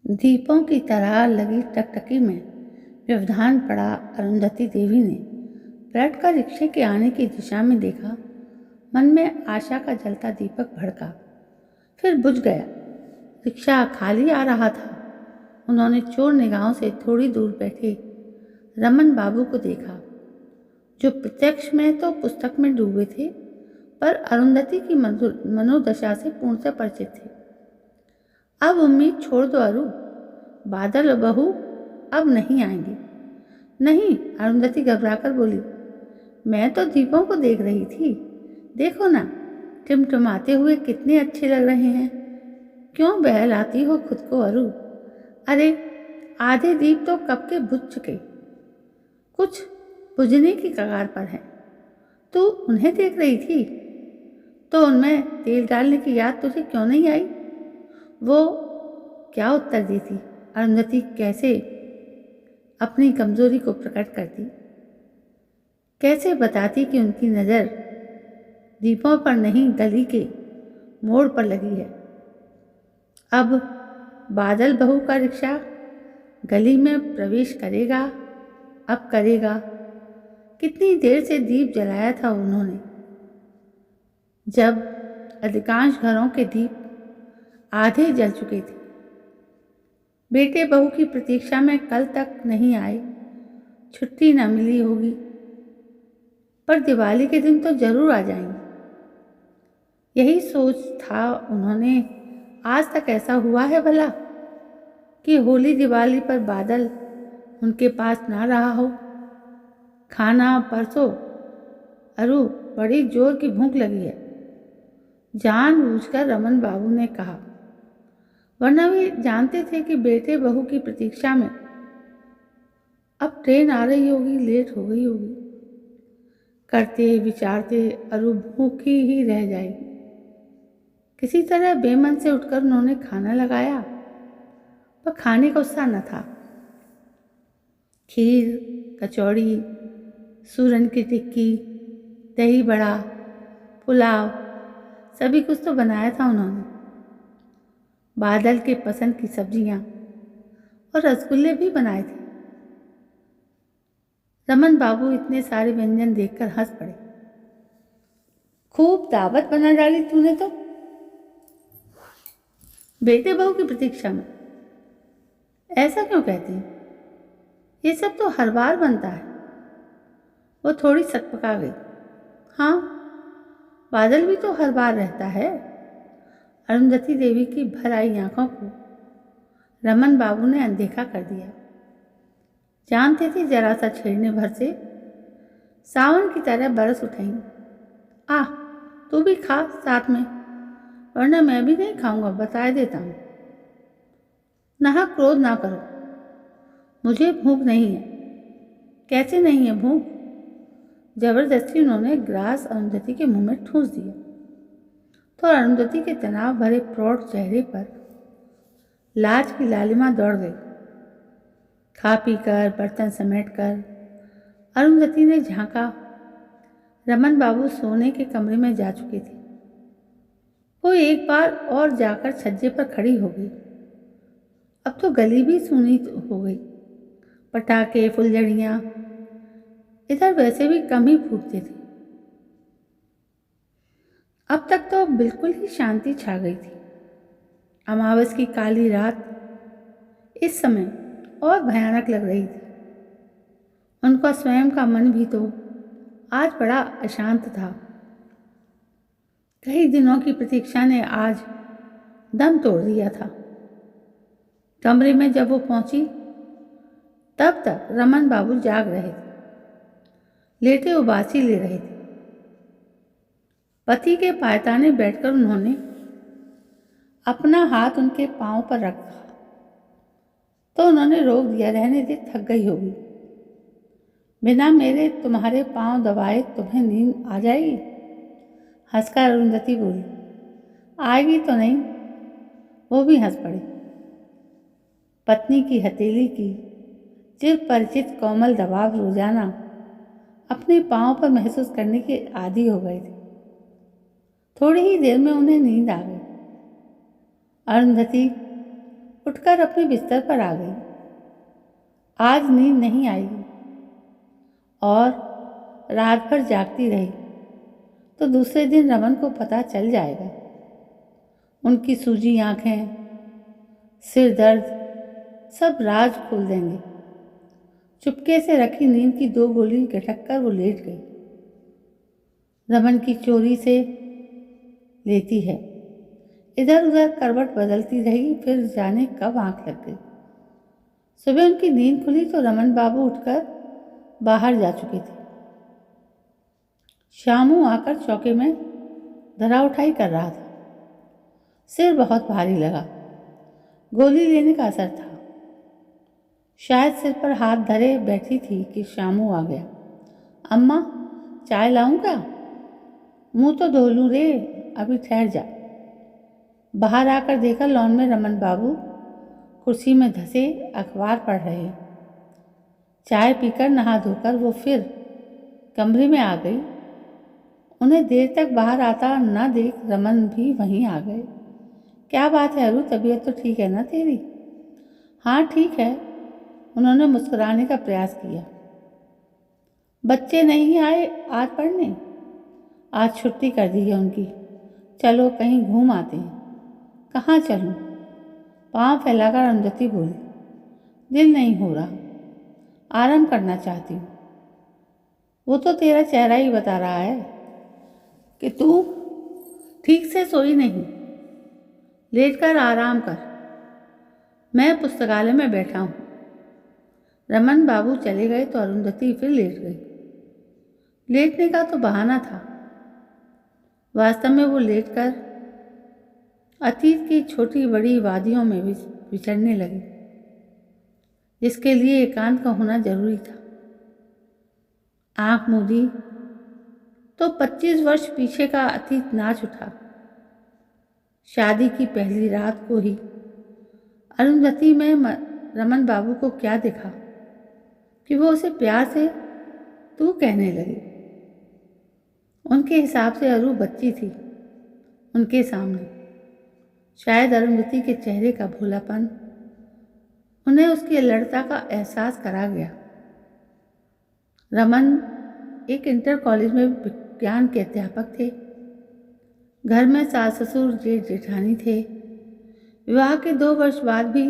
दीपों की तरह लगी टकटकी में व्यवधान पड़ा। अरुंधति देवी ने पलटकर रिक्शे के आने की दिशा में देखा। मन में आशा का जलता दीपक भड़का, फिर बुझ गया। रिक्शा खाली आ रहा था। उन्होंने चोर निगाहों से थोड़ी दूर बैठे रमन बाबू को देखा, जो प्रत्यक्ष में तो पुस्तक में डूबे थे, पर अरुंधति की मनोदशा से पूर्णतः परिचित थे। अब उम्मीद छोड़ दो अरु, बादल और बहू अब नहीं आएंगे। नहीं, अरुंधति घबराकर बोली, मैं तो दीपों को देख रही थी। देखो ना, टिमटिमाते हुए कितने अच्छे लग रहे हैं। क्यों बहलाती हो खुद को अरु? अरे, आधे दीप तो कब के बुझ चुके, कुछ बुझने की कगार पर है। तू उन्हें देख रही थी तो उनमें तेल डालने की याद तुझे क्यों नहीं आई? वो क्या उत्तर देती? अरुंधति कैसे अपनी कमजोरी को प्रकट करती? कैसे बताती कि उनकी नज़र दीपों पर नहीं, गली के मोड़ पर लगी है? अब बादल बहू का रिक्शा गली में प्रवेश करेगा। अब करेगा। कितनी देर से दीप जलाया था उन्होंने, जब अधिकांश घरों के दीप आधे जल चुके थे। बेटे बहू की प्रतीक्षा में कल तक नहीं आए। छुट्टी न मिली होगी, पर दिवाली के दिन तो जरूर आ जाएंगे। यही सोच था उन्होंने। आज तक ऐसा हुआ है भला कि होली दिवाली पर बादल उनके पास ना रहा हो? खाना परसों अरु, बड़ी जोर की भूख लगी है, जानबूझकर रमन बाबू ने कहा, वरना वे जानते थे कि बेटे बहू की प्रतीक्षा में अब ट्रेन आ रही होगी, लेट हो गई होगी। करते विचारते अरु भूखी ही रह जाएगी। किसी तरह बेमन से उठकर उन्होंने खाना लगाया, पर खाने का उत्साह न था। खीर, कचौड़ी, सूरन की टिक्की, दही बड़ा, पुलाव, सभी कुछ तो बनाया था उन्होंने। बादल के पसंद की सब्जियां और रसगुल्ले भी बनाए थे। रमन बाबू इतने सारे व्यंजन देखकर हंस पड़े। खूब दावत बना डाली तूने तो बेटे बहू की प्रतीक्षा में। ऐसा क्यों कहती? ये सब तो हर बार बनता है। वो थोड़ी सकपका गई। हाँ, बादल भी तो हर बार रहता है। अरुंधति देवी की भर आई आंखों को रमन बाबू ने अनदेखा कर दिया। जानते थे जरा सा छेड़ने भर से सावन की तरह बरस उठेंगे। आ, तू भी खा साथ में, वरना मैं भी नहीं खाऊंगा, बता देता हूं। नाहक क्रोध ना करो, मुझे भूख नहीं है। कैसे नहीं है भूख? जबरदस्ती उन्होंने ग्रास अरुंधति के मुंह में ठूंस दिया, तो अरुंधति के तनाव भरे प्रौढ़ चेहरे पर लाज की लालिमा दौड़ गई। खा पी कर बर्तन समेट कर अरुंधति ने झांका। रमन बाबू सोने के कमरे में जा चुके थे। वो एक बार और जाकर छज्जे पर खड़ी हो गई। अब तो गली भी सूनी हो गई। पटाखे, फुलझड़ियाँ इधर वैसे भी कम ही फूटते थे। अब तक तो बिल्कुल ही शांति छा गई थी। अमावस की काली रात इस समय और भयानक लग रही थी। उनका स्वयं का मन भी तो आज बड़ा अशांत था। कई दिनों की प्रतीक्षा ने आज दम तोड़ दिया था। कमरे में जब वो पहुंची, तब तक रमन बाबू जाग रहे थे, लेटे उबासी ले रहे थे। पति के पायताने बैठकर उन्होंने अपना हाथ उनके पांव पर रखा, तो उन्होंने रोक दिया, रहने दे, थक गई होगी। बिना मेरे तुम्हारे पांव दबाए तुम्हें नींद आ जाएगी? हंसकर अरुंधति बोली। आएगी तो नहीं। वो भी हंस पड़े। पत्नी की हथेली की चिर परिचित कोमल दबाव रोजाना अपने पांव पर महसूस करने के आदी हो गए थे। थोड़ी ही देर में उन्हें नींद आ गई। अरुंधति उठकर अपने बिस्तर पर आ गई। आज नींद नहीं आई और रात भर जागती रही तो दूसरे दिन रमन को पता चल जाएगा। उनकी सूजी आंखें, सिर दर्द सब राज खोल देंगे। चुपके से रखी नींद की 2 गोली गटक कर वो लेट गई। रमन की चोरी से लेती है, इधर उधर करवट बदलती रही, फिर जाने कब आंख लग गई। सुबह उनकी नींद खुली तो रमन बाबू उठकर बाहर जा चुके थे। शामू आकर चौके में धरा उठाई कर रहा था। सिर बहुत भारी लगा, गोली लेने का असर था। शायद सिर पर हाथ धरे बैठी थी कि शामू आ गया। अम्मा, चाय लाऊं क्या? मुंह तो धो लूं रे, अभी ठहर जा। बाहर आकर देखा लॉन में रमन बाबू कुर्सी में धंसे अखबार पढ़ रहे। चाय पीकर नहा धोकर वो फिर कमरे में आ गई। उन्हें देर तक बाहर आता न देख रमन भी वहीं आ गए। क्या बात है अरु, तबीयत तो ठीक है ना तेरी? हाँ ठीक है, उन्होंने मुस्कुराने का प्रयास किया। बच्चे नहीं आए आज पढ़ने? आज छुट्टी कर दी है उनकी। चलो कहीं घूम आते हैं। कहाँ चलूं? पाँव फैलाकर अरुंधति बोली। दिल नहीं हो रहा, आराम करना चाहती हूँ। वो तो तेरा चेहरा ही बता रहा है कि तू ठीक से सोई नहीं। लेटकर आराम कर, मैं पुस्तकालय में बैठा हूँ। रमन बाबू चले गए तो अरुंधति फिर लेट गई। लेटने का तो बहाना था, वास्तव में वो लेटकर अतीत की छोटी बड़ी वादियों में विचरने लगी, जिसके लिए एकांत का होना जरूरी था। आंख मूंदी तो 25 वर्ष पीछे का अतीत नाच उठा। शादी की पहली रात को ही अरुंधति में रमन बाबू को क्या दिखा कि वो उसे प्यार से तू कहने लगी। उनके हिसाब से अरु बच्ची थी उनके सामने। शायद अरुंधति के चेहरे का भोलापन उन्हें उसकी लड़ता का एहसास करा गया। रमन एक इंटर कॉलेज में विज्ञान के अध्यापक थे। घर में सास ससुर जेठ जेठानी थे। विवाह के 2 वर्ष बाद भी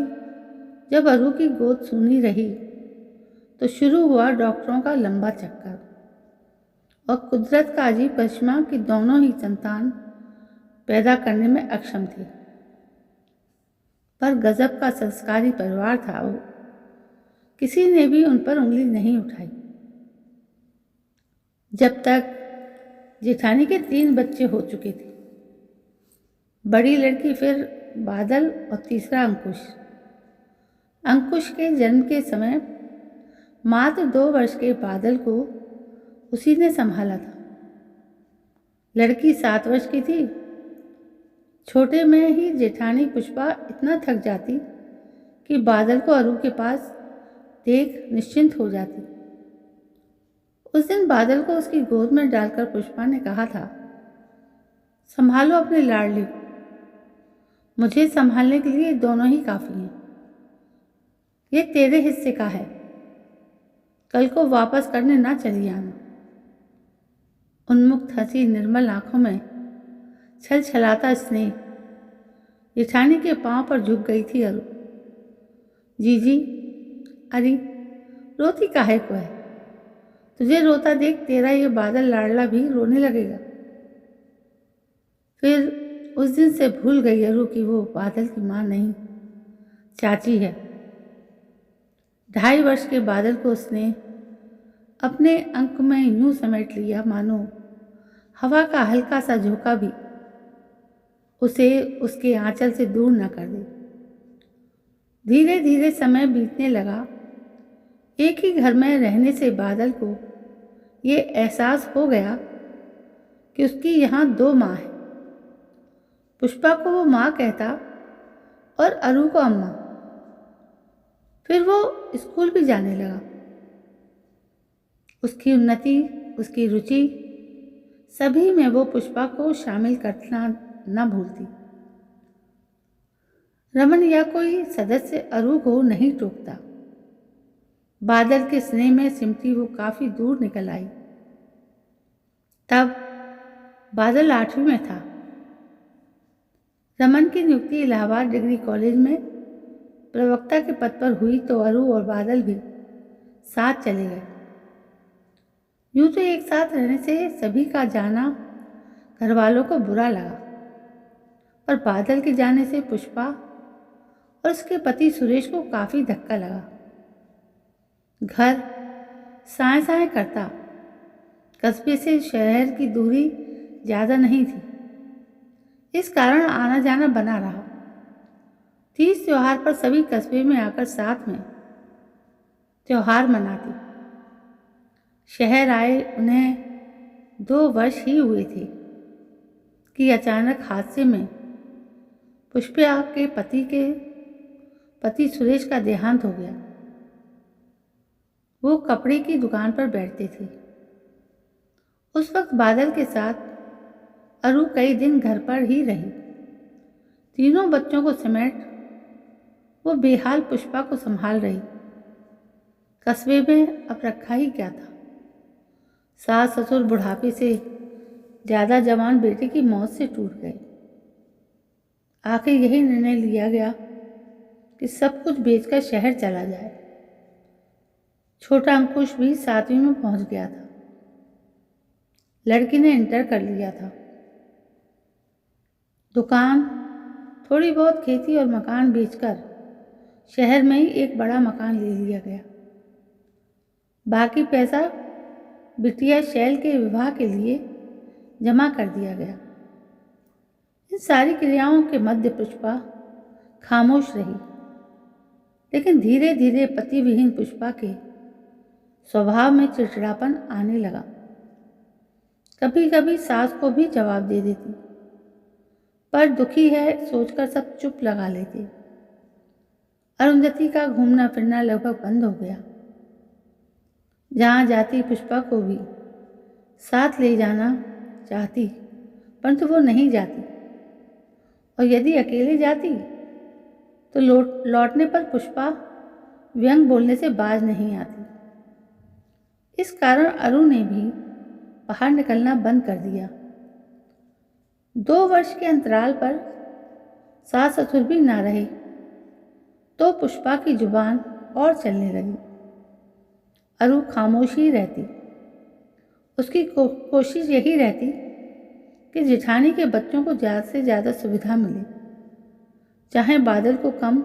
जब अरु की गोद सूनी रही तो शुरू हुआ डॉक्टरों का लंबा चक्कर और कुदरत का अजीब करिश्मा कि दोनों ही संतान पैदा करने में अक्षम थे। पर गजब का संस्कारी परिवार था वो, किसी ने भी उन पर उंगली नहीं उठाई। जब तक जेठानी के 3 बच्चे हो चुके थे। बड़ी लड़की, फिर बादल और तीसरा अंकुश। अंकुश के जन्म के समय मात्र 2 वर्ष के बादल को उसी ने संभाला था। लड़की 7 वर्ष की थी। छोटे में ही जेठानी पुष्पा इतना थक जाती कि बादल को अरु के पास देख निश्चिंत हो जाती। उस दिन बादल को उसकी गोद में डालकर पुष्पा ने कहा था, संभालो अपने लाडली को, मुझे संभालने के लिए दोनों ही काफ़ी हैं। ये तेरे हिस्से का है, कल को वापस करने ना चली आना। उन्मुक्त हंसी, निर्मल आंखों में छल छलाता स्नेह। जेठानी के पांव पर झुक गई थी अरु। जीजी, अरे रोती काहे को है? तुझे रोता देख तेरा ये बादल लाडला भी रोने लगेगा। फिर उस दिन से भूल गई अरु कि वो बादल की माँ नहीं, चाची है। 2.5 वर्ष के बादल को उसने अपने अंक में यूं समेट लिया मानो हवा का हल्का सा झोंका भी उसे उसके आंचल से दूर न कर दे। धीरे धीरे समय बीतने लगा। एक ही घर में रहने से बादल को ये एहसास हो गया कि उसकी यहाँ 2 माँ है। पुष्पा को वो माँ कहता और अरु को अम्मा। फिर वो स्कूल भी जाने लगा। उसकी उन्नति, उसकी रुचि, सभी में वो पुष्पा को शामिल करना न भूलती। रमन या कोई सदस्य अरू को नहीं टोकता। बादल के स्नेह में सिमटी वो काफी दूर निकल आई। तब बादल 8वीं में था। रमन की नियुक्ति इलाहाबाद डिग्री कॉलेज में प्रवक्ता के पद पर हुई तो अरू और बादल भी साथ चले गए। यूं तो एक साथ रहने से सभी का जाना घर वालों को बुरा लगा, पर बादल के जाने से पुष्पा और उसके पति सुरेश को काफी धक्का लगा। घर साए साए करता। कस्बे से शहर की दूरी ज़्यादा नहीं थी, इस कारण आना जाना बना रहा। तीज त्योहार पर सभी कस्बे में आकर साथ में त्योहार मनाती। शहर आए उन्हें 2 वर्ष ही हुए थे कि अचानक हादसे में पुष्पा के पति सुरेश का देहांत हो गया। वो कपड़े की दुकान पर बैठते थे। उस वक्त बादल के साथ अरू कई दिन घर पर ही रही। तीनों बच्चों को समेट वो बेहाल पुष्पा को संभाल रही। कस्बे में अब रखा ही क्या था। सास ससुर बुढ़ापे से ज़्यादा जवान बेटे की मौत से टूट गए। आखिर यही निर्णय लिया गया कि सब कुछ बेचकर शहर चला जाए। छोटा अंकुश भी 7वीं में पहुंच गया था। लड़की ने इंटर कर लिया था। दुकान, थोड़ी बहुत खेती और मकान बेचकर शहर में ही एक बड़ा मकान ले लिया गया। बाकी पैसा बिटिया शैल के विवाह के लिए जमा कर दिया गया। इन सारी क्रियाओं के मध्य पुष्पा खामोश रही, लेकिन धीरे धीरे पति विहीन पुष्पा के स्वभाव में चिड़चिड़ापन आने लगा। कभी कभी सास को भी जवाब दे देती, पर दुखी है सोचकर सब चुप लगा लेते। अरुंधति का घूमना फिरना लगभग बंद हो गया। जहाँ जाती पुष्पा को भी साथ ले जाना चाहती, परंतु वो नहीं जाती, और यदि अकेले जाती तो लौटने पर पुष्पा व्यंग बोलने से बाज नहीं आती। इस कारण अरु ने भी बाहर निकलना बंद कर दिया। 2 वर्ष के अंतराल पर सास ससुर भी ना रहे तो पुष्पा की जुबान और चलने लगी। अरु खामोश ही रहती। उसकी कोशिश यही रहती कि जेठानी के बच्चों को ज़्यादा से ज़्यादा सुविधा मिले, चाहे बादल को कम।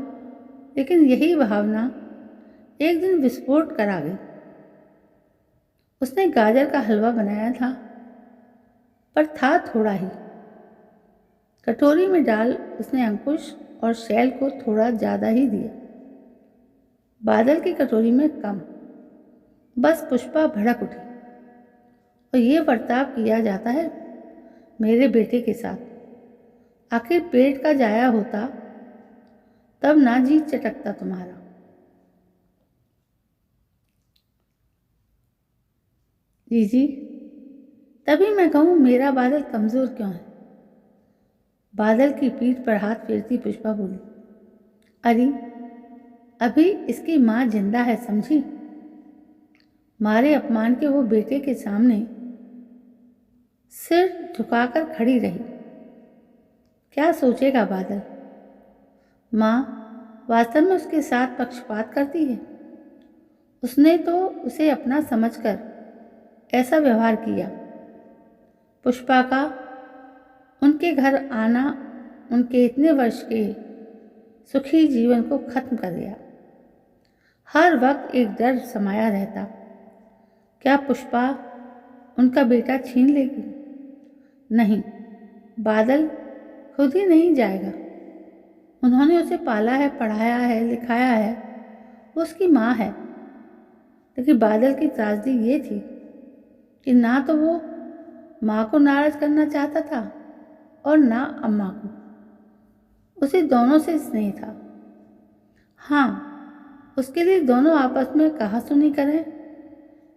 लेकिन यही भावना एक दिन विस्फोट कर आ गई। उसने गाजर का हलवा बनाया था, पर था थोड़ा ही। कटोरी में डाल उसने अंकुश और शैल को थोड़ा ज़्यादा ही दिया, बादल की कटोरी में कम। बस पुष्पा भड़क उठी। और ये बर्ताव किया जाता है मेरे बेटे के साथ? आखिर पेट का जाया होता तब ना जी चटकता तुम्हारा। जी, तभी मैं कहूँ मेरा बादल कमज़ोर क्यों है? बादल की पीठ पर हाथ फेरती पुष्पा बोली, अरे अभी इसकी माँ जिंदा है, समझी? मारे अपमान के वो बेटे के सामने सिर झुकाकर खड़ी रही। क्या सोचेगा बादल? माँ वास्तव में उसके साथ पक्षपात करती है। उसने तो उसे अपना समझकर ऐसा व्यवहार किया। पुष्पा का उनके घर आना उनके इतने वर्ष के सुखी जीवन को खत्म कर दिया। हर वक्त एक डर समाया रहता, क्या पुष्पा उनका बेटा छीन लेगी? नहीं, बादल खुद ही नहीं जाएगा। उन्होंने उसे पाला है, पढ़ाया है, लिखाया है, वो उसकी माँ है। लेकिन बादल की त्रासदी ये थी कि ना तो वो माँ को नाराज करना चाहता था और ना अम्मा को। उसे दोनों से स्नेह था। हाँ, उसके लिए दोनों आपस में कहा-सुनी करें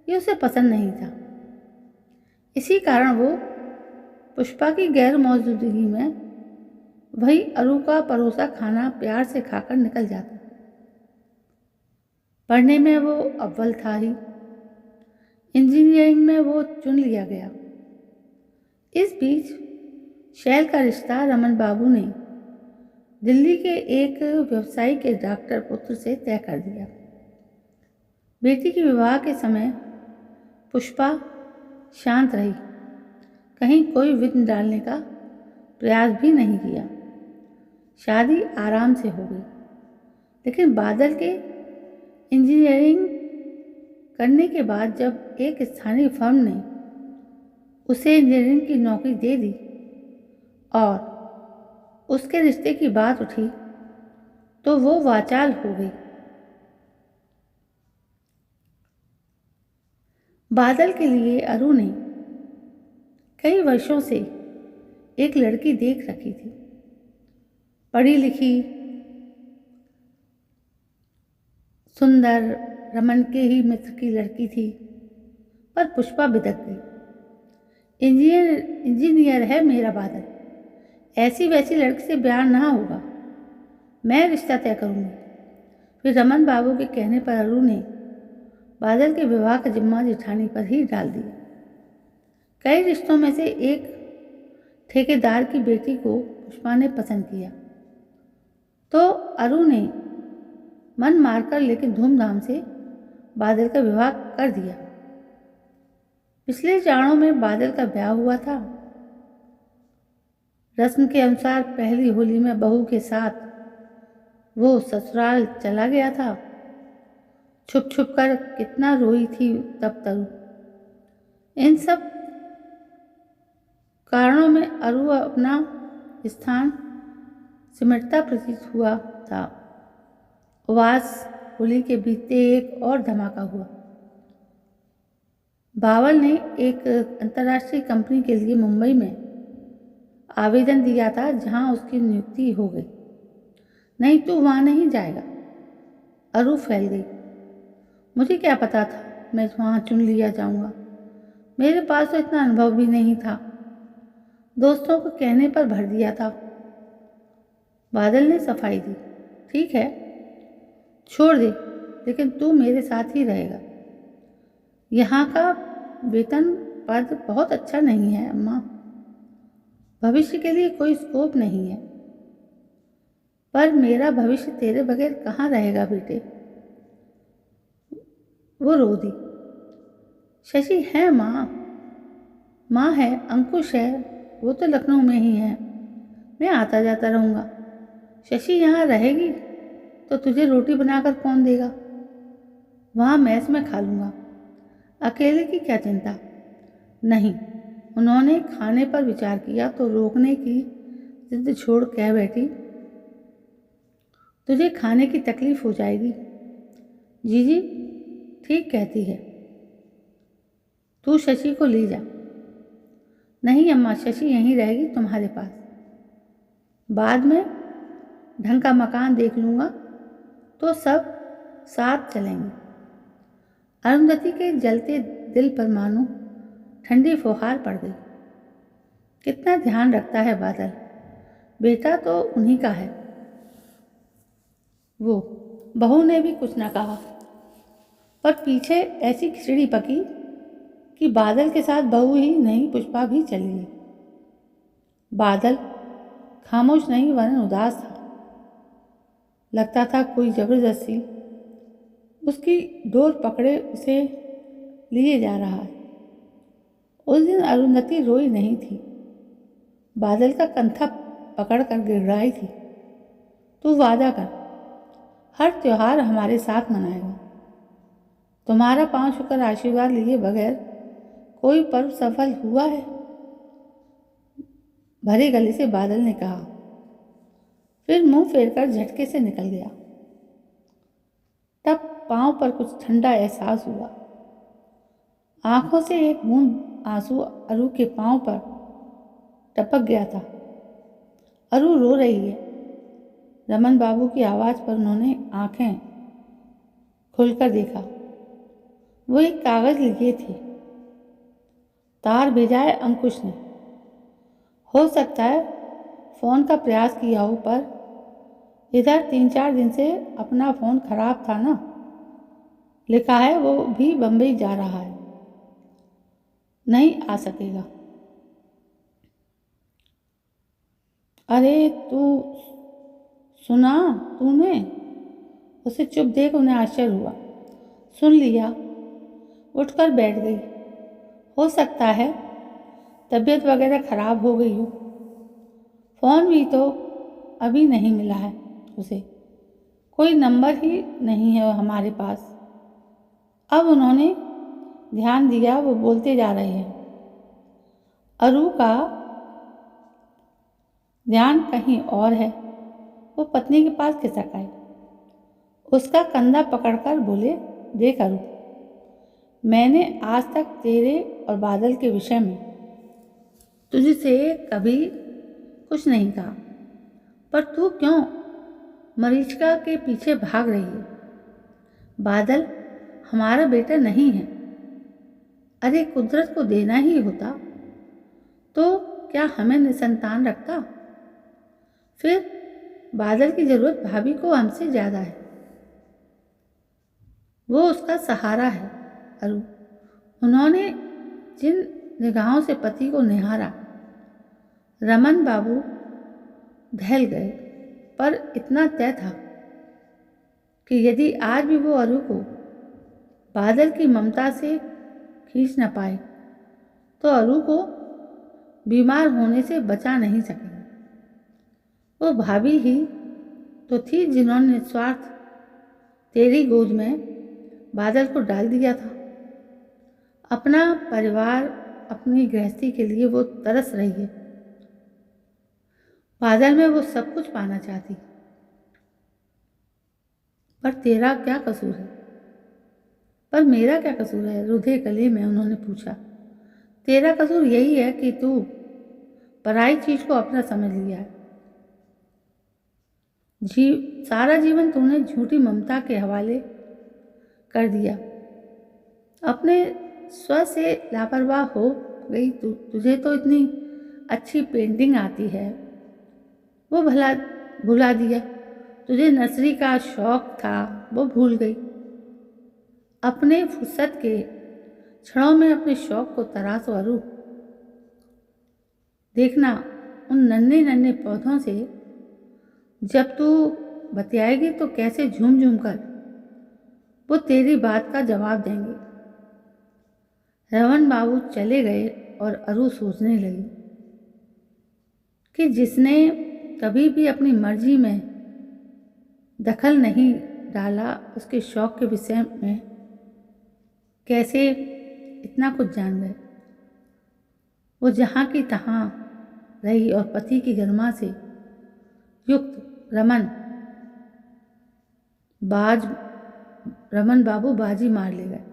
ये उसे पसंद नहीं था। इसी कारण वो पुष्पा की गैर मौजूदगी में वही अरू का परोसा खाना प्यार से खाकर निकल जाता। पढ़ने में वो अव्वल था ही, इंजीनियरिंग में वो चुन लिया गया। इस बीच शैल का रिश्ता रमन बाबू ने दिल्ली के एक व्यवसायी के डॉक्टर पुत्र से तय कर दिया। बेटी के विवाह के समय पुष्पा शांत रही, कहीं कोई विघ्न डालने का प्रयास भी नहीं किया। शादी आराम से हो गई, लेकिन बादल के इंजीनियरिंग करने के बाद जब एक स्थानीय फर्म ने उसे इंजीनियरिंग की नौकरी दे दी और उसके रिश्ते की बात उठी तो वो वाचाल हो गई। बादल के लिए अरू ने कई वर्षों से एक लड़की देख रखी थी। पढ़ी लिखी, सुंदर, रमन के ही मित्र की लड़की थी, पर पुष्पा बिदक गई। इंजीनियर है मेरा बादल, ऐसी वैसी लड़की से ब्याह ना होगा, मैं रिश्ता तय करूंगी। फिर रमन बाबू के कहने पर अरू ने बादल के विवाह का जिम्मा जेठानी पर ही डाल दिया। कई रिश्तों में से एक ठेकेदार की बेटी को पुष्पा ने पसंद किया तो अरू ने मन मारकर लेकिन धूमधाम से बादल का विवाह कर दिया। पिछले जाड़ों में बादल का ब्याह हुआ था। रस्म के अनुसार पहली होली में बहू के साथ वो ससुराल चला गया था। छुप छुप कर कितना रोई थी तब तरु। इन सब कारणों में अरू अपना स्थान सिमटता प्रतीत हुआ था। उपवास होली के बीते एक और धमाका हुआ। बावल ने एक अंतर्राष्ट्रीय कंपनी के लिए मुंबई में आवेदन दिया था, जहां उसकी नियुक्ति हो गई। नहीं, तू वहां नहीं जाएगा। अरू फैल गई। मुझे क्या पता था मैं वहां चुन लिया जाऊंगा। मेरे पास तो इतना अनुभव भी नहीं था, दोस्तों को कहने पर भर दिया था। बादल ने सफाई दी। ठीक है, छोड़ दे, लेकिन तू मेरे साथ ही रहेगा। यहाँ का वेतन पद बहुत अच्छा नहीं है अम्मा, भविष्य के लिए कोई स्कोप नहीं है। पर मेरा भविष्य तेरे बगैर कहाँ रहेगा बेटे। वो रो दी। शशि है माँ, माँ है, अंकुश है, वो तो लखनऊ में ही है। मैं आता जाता रहूँगा। शशि यहाँ रहेगी तो तुझे रोटी बनाकर कौन देगा? वहाँ मैस में खा लूँगा। अकेले की क्या चिंता? नहीं, उन्होंने खाने पर विचार किया तो रोकने की जिद छोड़ कह बैठी, तुझे खाने की तकलीफ हो जाएगी। जीजी ठीक कहती है, तू शशि को ले जा। नहीं अम्मा, शशि यहीं रहेगी तुम्हारे पास। बाद में ढंग का मकान देख लूँगा तो सब साथ चलेंगे। अरुंधति के जलते दिल पर मानो ठंडी फुहार पड़ गई। कितना ध्यान रखता है बादल, बेटा तो उन्हीं का है। वो बहू ने भी कुछ न कहा, पर पीछे ऐसी खिचड़ी पकी कि बादल के साथ बहू ही नहीं पुष्पा भी चली गई। बादल खामोश नहीं वरन उदास था। लगता था कोई जबरदस्ती उसकी डोर पकड़े उसे लिए जा रहा है। उस दिन अरुंधति रोई नहीं थी, बादल का कंथा पकड़ कर गिड़गिड़ाई थी। तू वादा कर, हर त्योहार हमारे साथ मनाएगा। तुम्हारा पांव छूकर आशीर्वाद लिए बगैर कोई पर्व सफल हुआ है? भरे गले से बादल ने कहा, फिर मुंह फेरकर झटके से निकल गया। तब पांव पर कुछ ठंडा एहसास हुआ। आंखों से एक बूंद आंसू अरू के पांव पर टपक गया था। अरू रो रही है। रमन बाबू की आवाज़ पर उन्होंने आंखें खुलकर देखा। वो एक कागज़ लिए थे। तार भेजा है अंकुश ने। हो सकता है फ़ोन का प्रयास किया हो, पर इधर 3-4 दिन से अपना फ़ोन खराब था ना। लिखा है वो भी बम्बई जा रहा है, नहीं आ सकेगा। अरे तू सुना तूने? उसे चुप देख उन्हें आश्चर्य हुआ। सुन लिया। उठकर बैठ गई। हो सकता है तबीयत वगैरह खराब हो गई हो। फ़ोन भी तो अभी नहीं मिला है उसे, कोई नंबर ही नहीं है हमारे पास। अब उन्होंने ध्यान दिया, वो बोलते जा रहे हैं। अरू का ध्यान कहीं और है। वो पत्नी के पास खिसक आए, उसका कंधा पकड़कर बोले, देख अरू, मैंने आज तक तेरे और बादल के विषय में तुझसे कभी कुछ नहीं कहा, पर तू क्यों मरीचिका के पीछे भाग रही है? बादल हमारा बेटा नहीं है। अरे कुदरत को देना ही होता तो क्या हमें निसंतान रखता? फिर बादल की ज़रूरत भाभी को हमसे ज़्यादा है। वो उसका सहारा है। अरू, उन्होंने जिन निगाहों से पति को निहारा, रमन बाबू दहल गए। पर इतना तय था कि यदि आज भी वो अरू को बादल की ममता से खींच न पाए तो अरू को बीमार होने से बचा नहीं सकेंगे। वो भाभी ही तो थी जिन्होंने निस्वार्थ तेरी गोद में बादल को डाल दिया था। अपना परिवार, अपनी गृहस्थी के लिए वो तरस रही है। बादल में वो सब कुछ पाना चाहती। पर तेरा क्या कसूर है? पर मेरा क्या कसूर है? रुधे गले में उन्होंने पूछा। तेरा कसूर यही है कि तू पराई चीज को अपना समझ लिया है। सारा जीवन तूने झूठी ममता के हवाले कर दिया। अपने स्व से लापरवाह हो गई। तुझे तो इतनी अच्छी पेंटिंग आती है, वो भला भुला दिया। तुझे नर्सरी का शौक था, वो भूल गई। अपने फुर्सत के क्षणों में अपने शौक को तराशो अरू। देखना उन नन्हे नन्हे पौधों से जब तू बतियाएगी तो कैसे झूम झूम कर वो तेरी बात का जवाब देंगे। रमन बाबू चले गए और अरू सोचने लगी कि जिसने कभी भी अपनी मर्जी में दखल नहीं डाला, उसके शौक के विषय में कैसे इतना कुछ जान गए। वो जहाँ की तहाँ रही और पति की गरिमा से युक्त रमन बाबू बाजी मार ले गए।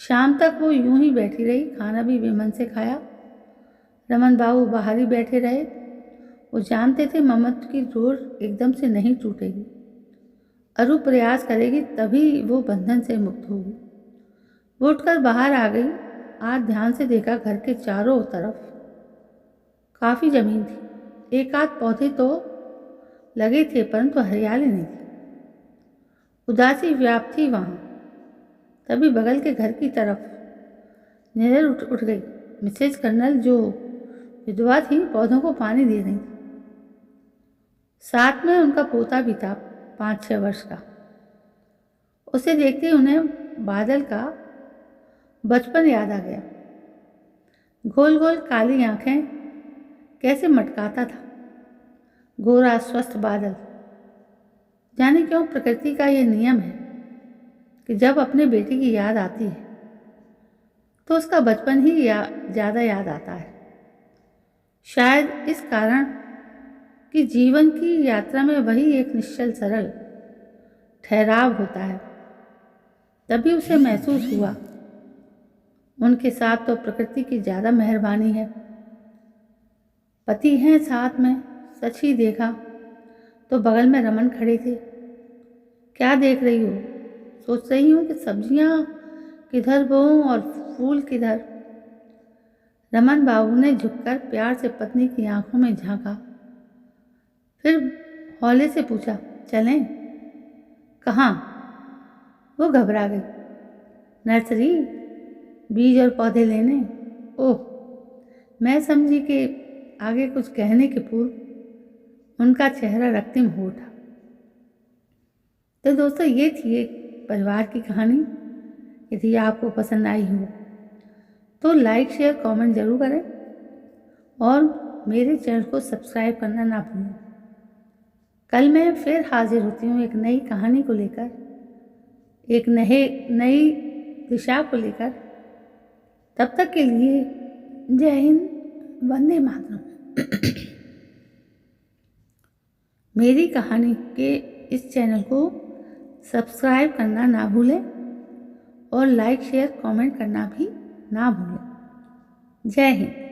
शाम तक वो यूं ही बैठी रही। खाना भी बेमन से खाया। रमन बाबू बाहर ही बैठे रहे। वो जानते थे ममता की डोर एकदम से नहीं टूटेगी। अरू प्रयास करेगी तभी वो बंधन से मुक्त होगी। वो उठकर बाहर आ गई। आज ध्यान से देखा, घर के चारों तरफ काफ़ी जमीन थी। एक आध पौधे तो लगे थे परंतु हरियाली नहीं थी। उदासी व्याप्त थी वहाँ। तभी बगल के घर की तरफ नजर उठ गई। मिसेज कर्नल जो विधवा थी पौधों को पानी दे रही थी। साथ में उनका पोता भी था, 5-6 वर्ष का। उसे देखते ही उन्हें बादल का बचपन याद आ गया। गोल गोल काली आंखें कैसे मटकाता था गोरा स्वस्थ बादल। जाने क्यों प्रकृति का ये नियम है कि जब अपने बेटे की याद आती है तो उसका बचपन ही ज़्यादा याद आता है। शायद इस कारण कि जीवन की यात्रा में वही एक निश्चल सरल ठहराव होता है। तभी उसे महसूस हुआ उनके साथ तो प्रकृति की ज़्यादा मेहरबानी है। पति हैं साथ में। सच ही देखा तो बगल में रमन खड़े थे। क्या देख रही हो? सोच रही हूँ कि सब्जियाँ किधर बोऊं और फूल किधर। रमन बाबू ने झुककर प्यार से पत्नी की आंखों में झांका। फिर हौले से पूछा, चलें? कहाँ? वो घबरा गई। नर्सरी, बीज और पौधे लेने। ओह, मैं समझी कि आगे कुछ कहने के पूर्व उनका चेहरा रक्तिम हो उठा। तो दोस्तों, ये थी एक परिवार की कहानी। यदि आपको पसंद आई हो तो लाइक शेयर कमेंट ज़रूर करें और मेरे चैनल को सब्सक्राइब करना ना भूलें। कल मैं फिर हाजिर होती हूँ एक नई कहानी को लेकर, एक नई दिशा को लेकर। तब तक के लिए जय हिंद, वंदे मातरम। मेरी कहानी के इस चैनल को सब्सक्राइब करना ना भूलें और लाइक शेयर कमेंट करना भी ना भूलें। जय हिंद।